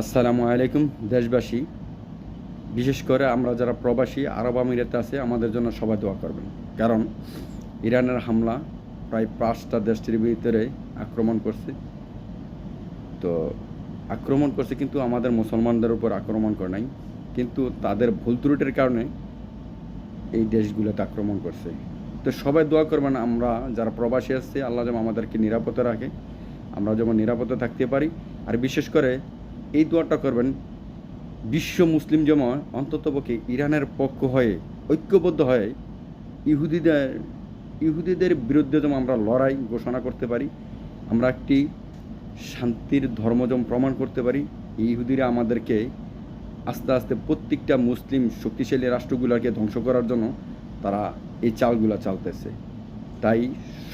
আসসালামু আলাইকুম দেশবাসী, বিশেষ করে আমরা যারা প্রবাসী আরব আমিরাতে আছে আমাদের জন্য সবাই দোয়া করবেন। কারণ ইরানের হামলা প্রায় 5টা দেশটির ভিতরে আক্রমণ করছে। তো আক্রমণ করছে কিন্তু আমাদের মুসলমানদের উপর আক্রমণ করে নাই, কিন্তু তাদের ভুল ত্রুটির কারণে এই দেশগুলোতে আক্রমণ করছে। তো সবাই দোয়া করবেন আমরা যারা প্রবাসী আসছে আল্লাহ যেন আমাদেরকে নিরাপদে রাখে, আমরা যেমন নিরাপদে থাকতে পারি। আর বিশেষ করে এই দোয়াটা করবেন বিশ্ব মুসলিম যেমন অন্ততপক্ষে ইরানের পক্ষ হয়ে ঐক্যবদ্ধ হয়ে ইহুদিদের ইহুদিদের বিরুদ্ধে যেমন আমরা লড়াই ঘোষণা করতে পারি, আমরা একটি শান্তির ধর্ম যেমন প্রমাণ করতে পারি। এই ইহুদিরা আমাদেরকে আস্তে আস্তে প্রত্যেকটা মুসলিম শক্তিশালী রাষ্ট্রগুলোকে ধ্বংস করার জন্য তারা এই চালগুলো চালতেছে। তাই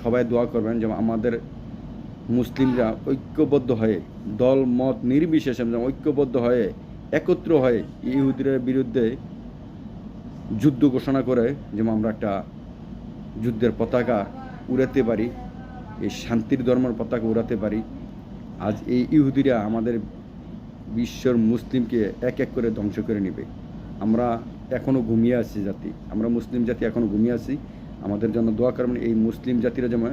সবাই দোয়া করবেন যেমন আমাদের মুসলিমরা ঐক্যবদ্ধ হয়ে দল মত নির্বিশেষে যেমন ঐক্যবদ্ধ হয়ে একত্র হয়ে ইহুদিদের বিরুদ্ধে যুদ্ধ ঘোষণা করে যেমন আমরা একটা যুদ্ধের পতাকা উড়াতে পারি, এই শান্তির ধর্মের পতাকা উড়াতে পারি। আজ এই ইহুদিরা আমাদের বিশ্বর মুসলিমকে এক এক করে ধ্বংস করে নেবে। আমরা এখনও ঘুমিয়ে আছি জাতি, আমরা মুসলিম জাতি এখনও ঘুমিয়ে আছি। আমাদের জন্য দোয়া করবেন এই মুসলিম জাতিরা যেমন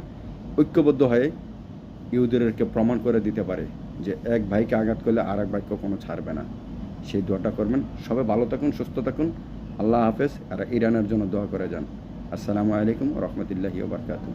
ঐক্যবদ্ধ হয়ে ইহুদিদেরকে প্রমাণ করে দিতে পারে যে এক ভাইকে আঘাত করলে আর এক ভাই কখনো ছাড়বে না। সেই দোয়াটা করবেন। সবাই ভালো থাকুন, সুস্থ থাকুন। আল্লাহ হাফেজ। আর ইরানের জন্য দোয়া করে যান। আসসালামু আলাইকুম রহমতুল্লাহি ওয়া বারাকাতুহু।